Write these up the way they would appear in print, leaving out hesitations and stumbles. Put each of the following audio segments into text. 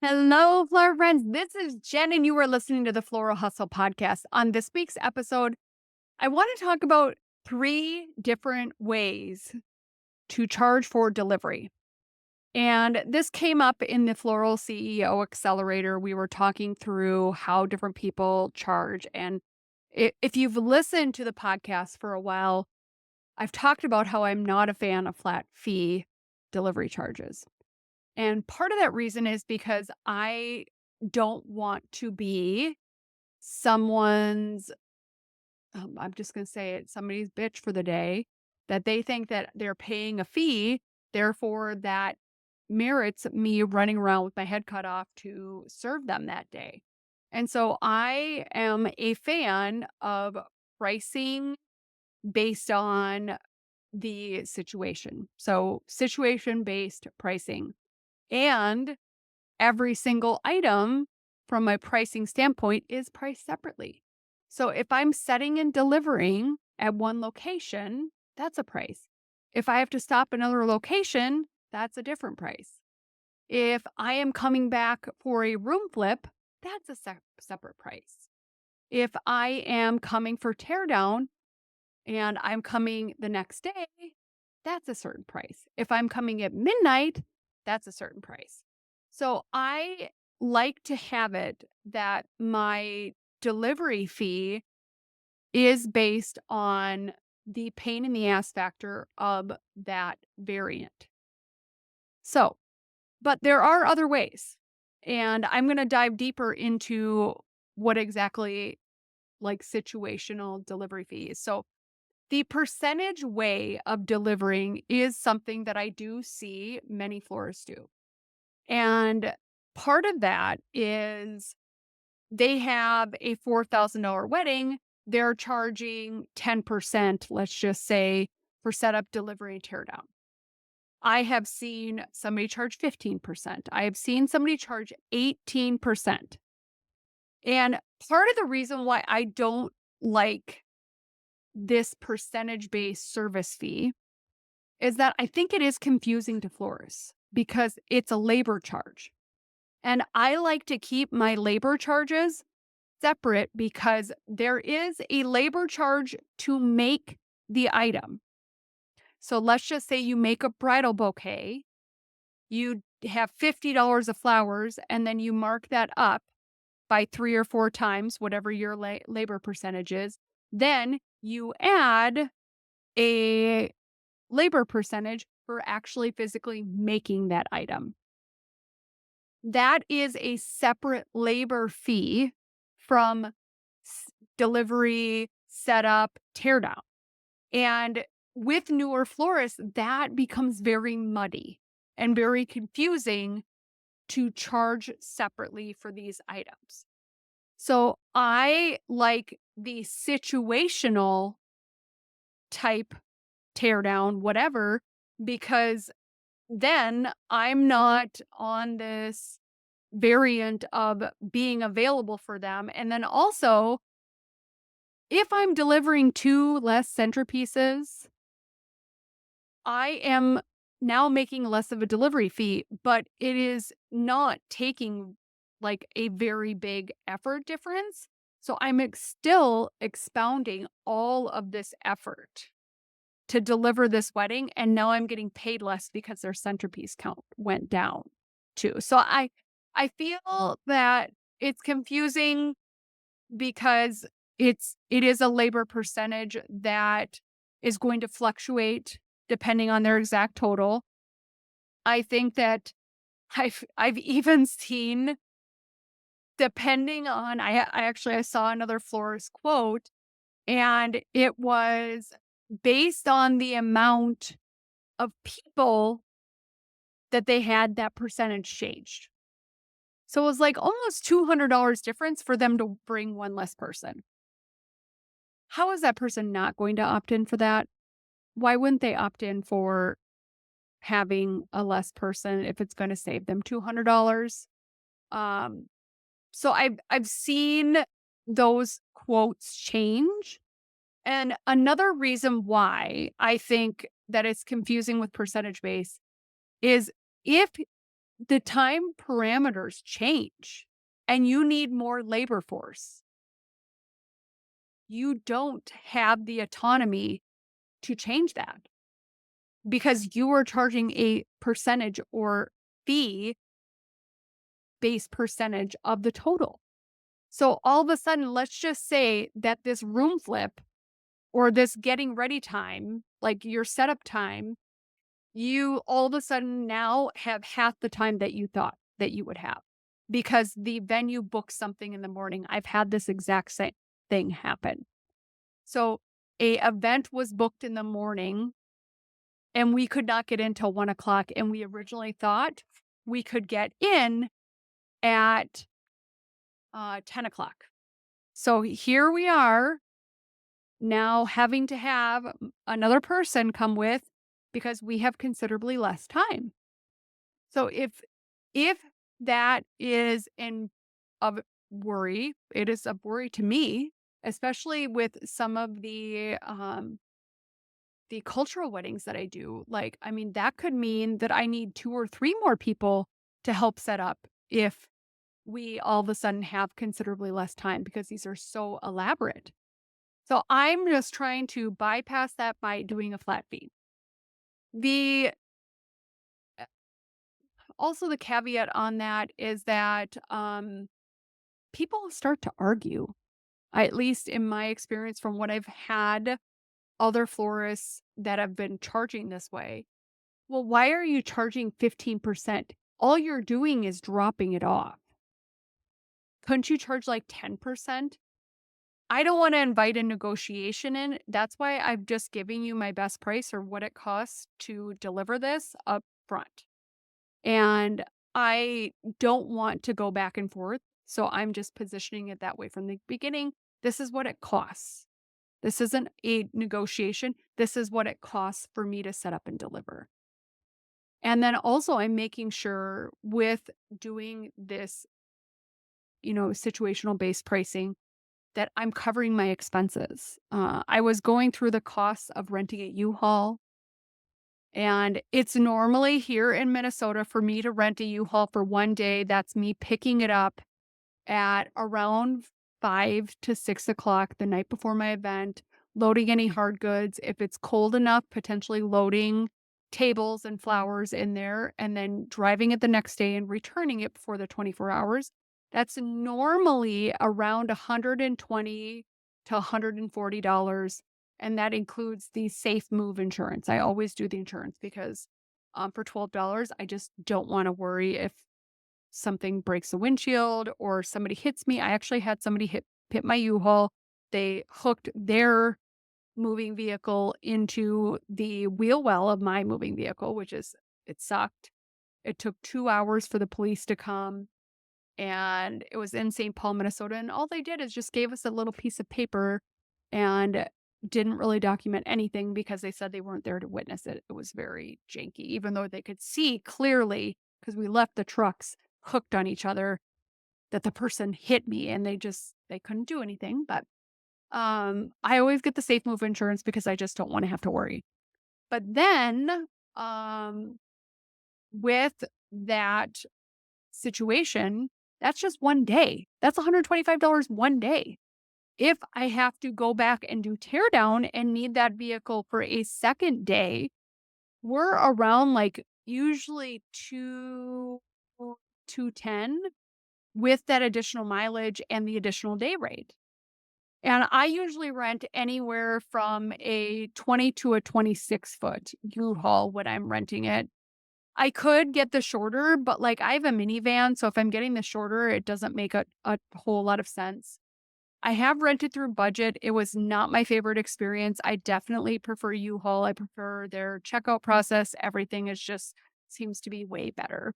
Hello, flower friends. This is Jen, and you are listening to the Floral Hustle podcast. On this week's episode, I want to talk about three different ways to charge for delivery. And this came up in the Floral CEO Accelerator. We were talking through how different people charge. And if you've listened to the podcast for a while, I've talked about how I'm not a fan of flat fee delivery charges. And part of that reason is because I don't want to be someone's, I'm just going to say it, somebody's bitch for the day, that they think that they're paying a fee. Therefore, that merits me running around with my head cut off to serve them that day. And so I am a fan of pricing based on the situation. So situation based pricing. And every single item from my pricing standpoint is priced separately. So if I'm setting and delivering at one location, that's a price. If I have to stop another location, that's a different price. If I am coming back for a room flip, that's a separate price. If I am coming for teardown and I'm coming the next day, that's a certain price. If I'm coming at midnight, that's a certain price. So I like to have it that my delivery fee is based on the pain in the ass factor of that variant. So, but there are other ways. And I'm going to dive deeper into what exactly like situational delivery fees. So, the percentage way of delivering is something that I do see many florists do. And part of that is they have a $4,000 wedding. They're charging 10%, let's just say, for setup, delivery, and teardown. I have seen somebody charge 15%. I have seen somebody charge 18%. And part of the reason why I don't like this percentage based service fee is that I think it is confusing to florists because it's a labor charge. And I like to keep my labor charges separate because there is a labor charge to make the item. So let's just say you make a bridal bouquet, you have $50 of flowers, and then you mark that up by 3 or 4 times, whatever your labor percentage is. Then you add a labor percentage for actually physically making that item. That is a separate labor fee from delivery, setup, teardown. And with newer florists, that becomes very muddy and very confusing to charge separately for these items. So I like the situational type teardown, whatever, because then I'm not on this variant of being available for them. And then also, if I'm delivering 2 less centerpieces, I am now making less of a delivery fee, but it is not taking like a very big effort difference. So I'm still expounding all of this effort to deliver this wedding, and now I'm getting paid less because their centerpiece count went down too. So I feel that it's confusing because it is a labor percentage that is going to fluctuate depending on their exact total. I think that I've even seen depending on I saw another florist quote, and it was based on the amount of people that they had, that percentage changed. So it was like almost $200 difference for them to bring one less person. How is that person not going to opt in for that? Why wouldn't they opt in for having a less person if it's going to save them $200? Um, so I've seen those quotes change. And another reason why I think that it's confusing with percentage base is if the time parameters change and you need more labor force. You don't have the autonomy to change that because you are charging a percentage or fee based percentage of the total. So all of a sudden, let's just say that this room flip or this getting ready time, like your setup time, you all of a sudden now have half the time that you thought that you would have because the venue booked something in the morning. I've had this exact same thing happen. So a event was booked in the morning and we could not get in till 1 o'clock. And we originally thought we could get in at 10 o'clock. So here we are now having to have another person come with because we have considerably less time. So if that is in of worry, it is of worry to me, especially with some of the cultural weddings that I do. Like, I mean, that could mean that I need 2 or 3 more people to help set up if we all of a sudden have considerably less time because these are so elaborate. So I'm just trying to bypass that by doing a flat fee. The Also the caveat on that is that people start to argue. At least in my experience from what I've had other florists that have been charging this way. Well, why are you charging 15%? All you're doing is dropping it off. Couldn't you charge like 10%? I don't want to invite a negotiation in. That's why I'm just giving you my best price or what it costs to deliver this up front. And I don't want to go back and forth. So I'm just positioning it that way from the beginning. This is what it costs. This isn't a negotiation. This is what it costs for me to set up and deliver. And then also, I'm making sure with doing this, situational based pricing that I'm covering my expenses. I was going through the costs of renting a U-Haul, and it's normally here in Minnesota for me to rent a U-Haul for one day. That's me picking it up at around 5 to 6 o'clock the night before my event, loading any hard goods. If it's cold enough, potentially loading tables and flowers in there, and then driving it the next day and returning it before the 24 hours. That's normally around $120 to $140. And that includes the safe move insurance. I always do the insurance because for $12, I just don't want to worry if something breaks the windshield or somebody hits me. I actually had somebody hit my U-Haul. They hooked their moving vehicle into the wheel well of my moving vehicle, it sucked. It took 2 hours for the police to come, and it was in St. Paul, Minnesota, and all they did is just gave us a little piece of paper and didn't really document anything because they said they weren't there to witness it. It was very janky, even though they could see clearly because we left the trucks hooked on each other that the person hit me and they couldn't do anything. But I always get the safe move insurance because I just don't want to have to worry. But then um with that situation, that's just one day. That's $125 one day. If I have to go back and do tear down and need that vehicle for a second day, we're around like usually 210 with that additional mileage and the additional day rate. And I usually rent anywhere from a 20 to a 26-foot U-Haul when I'm renting it. I could get the shorter, but like I have a minivan. So if I'm getting the shorter, it doesn't make a whole lot of sense. I have rented through budget. It was not my favorite experience. I definitely prefer U-Haul. I prefer their checkout process. Everything is just seems to be way better.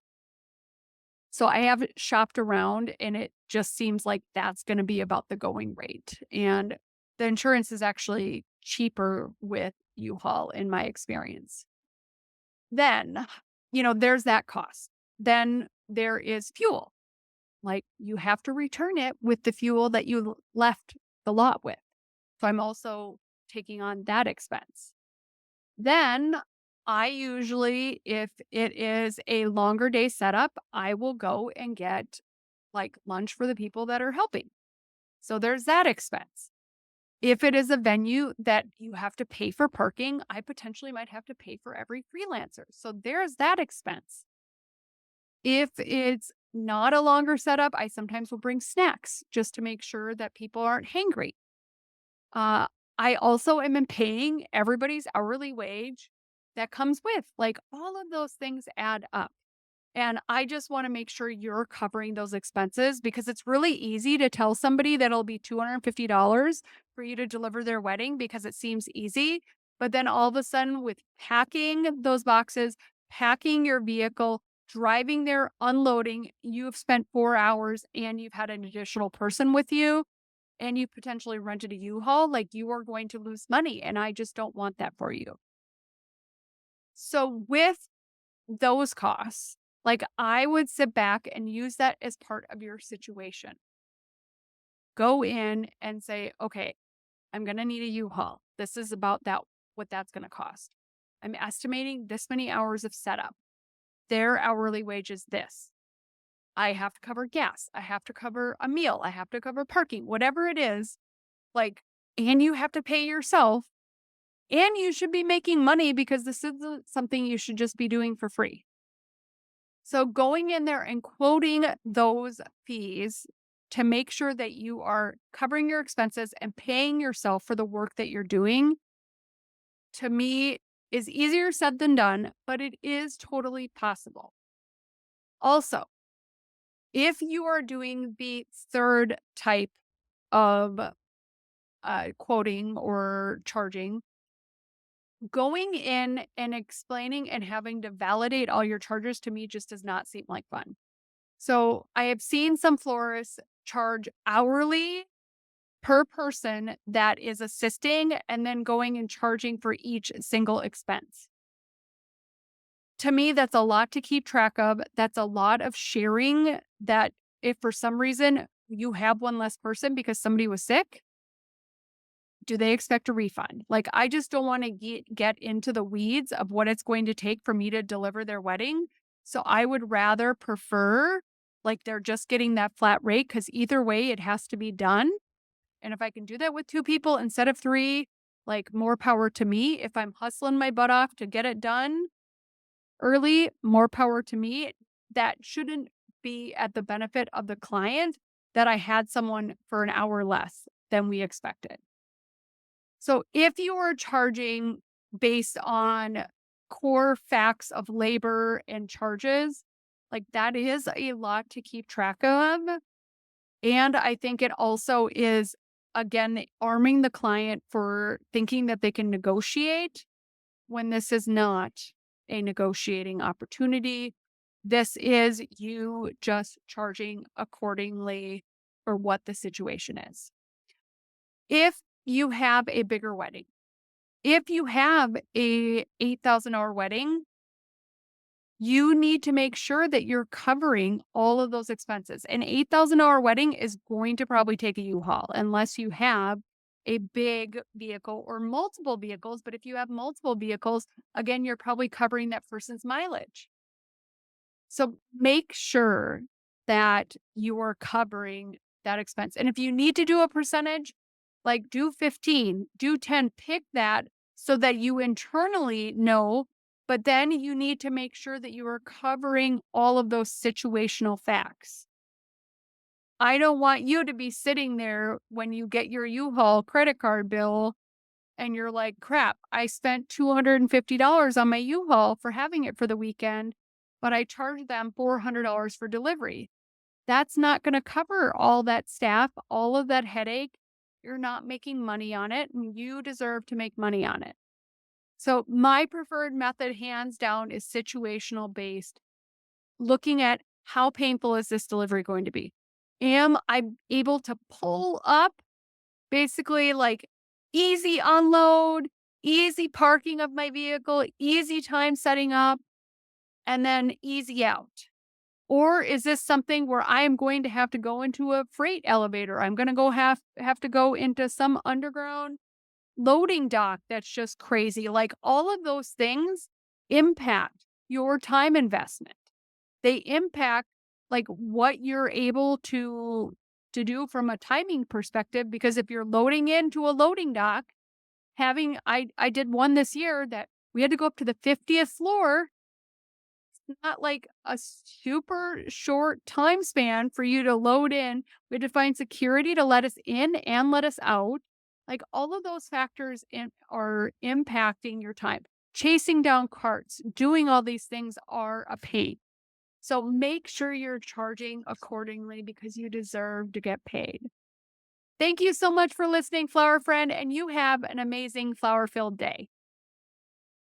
So I have shopped around and it just seems like that's going to be about the going rate. And the insurance is actually cheaper with U-Haul in my experience. Then, there's that cost. Then there is fuel. Like you have to return it with the fuel that you left the lot with. So I'm also taking on that expense. Then I usually, if it is a longer day setup, I will go and get like lunch for the people that are helping. So there's that expense. If it is a venue that you have to pay for parking, I potentially might have to pay for every freelancer. So there's that expense. If it's not a longer setup, I sometimes will bring snacks just to make sure that people aren't hangry. Uh, I also am in paying everybody's hourly wage that comes with. Like all of those things add up. And I just want to make sure you're covering those expenses because it's really easy to tell somebody that it'll be $250 for you to deliver their wedding because it seems easy. But then all of a sudden, with packing those boxes, packing your vehicle, driving there, unloading, you've spent 4 hours and you've had an additional person with you and you potentially rented a U-Haul. Like you are going to lose money. And I just don't want that for you. So, with those costs, like, I would sit back and use that as part of your situation. Go in and say, "Okay, I'm gonna need a U-Haul. This is about that what that's gonna cost. I'm estimating this many hours of setup. Their hourly wage is this. I have to cover gas. I have to cover a meal. I have to cover parking," whatever it is, like, and you have to pay yourself, and you should be making money because this isn't something you should just be doing for free. So going in there and quoting those fees to make sure that you are covering your expenses and paying yourself for the work that you're doing, to me, is easier said than done, but it is totally possible. Also, if you are doing the third type of quoting or charging, going in and explaining and having to validate all your charges to me just does not seem like fun. So I have seen some florists charge hourly per person that is assisting and then going and charging for each single expense. To me, that's a lot to keep track of. That's a lot of sharing that if for some reason you have one less person because somebody was sick, do they expect a refund? Like, I just don't want to get into the weeds of what it's going to take for me to deliver their wedding. So I would rather prefer like they're just getting that flat rate because either way it has to be done. And if I can do that with two people instead of three, like more power to me. If I'm hustling my butt off to get it done early, more power to me. That shouldn't be at the benefit of the client that I had someone for an hour less than we expected. So if you are charging based on core facts of labor and charges, like that is a lot to keep track of. And I think it also is, again, arming the client for thinking that they can negotiate when this is not a negotiating opportunity. This is you just charging accordingly for what the situation is. If you have a bigger wedding, if you have a $8,000 wedding, you need to make sure that you're covering all of those expenses. An $8,000 wedding is going to probably take a U-Haul unless you have a big vehicle or multiple vehicles. But if you have multiple vehicles, again, you're probably covering that person's mileage. So make sure that you are covering that expense. And if you need to do a percentage, like do 15, do 10, pick that so that you internally know, but then you need to make sure that you are covering all of those situational facts. I don't want you to be sitting there when you get your U-Haul credit card bill and you're like, crap, I spent $250 on my U-Haul for having it for the weekend, but I charged them $400 for delivery. That's not going to cover all that staff, all of that headache. You're not making money on it, and you deserve to make money on it. So, my preferred method, hands down, is situational based, looking at how painful is this delivery going to be? Am I able to pull up basically like easy unload, easy parking of my vehicle, easy time setting up, and then easy out? Or is this something where I am going to have to go into a freight elevator? I'm going to have to go into some underground loading dock that's just crazy. Like all of those things, impact your time investment. They impact like what you're able to do from a timing perspective, because if you're loading into a loading dock, having I did one this year that we had to go up to the 50th floor. It's not like a super short time span for you to load in. We had to find security to let us in and let us out. Like all of those factors are impacting your time. Chasing down carts, doing all these things are a pain. So make sure you're charging accordingly because you deserve to get paid. Thank you so much for listening, flower friend, and you have an amazing flower filled day.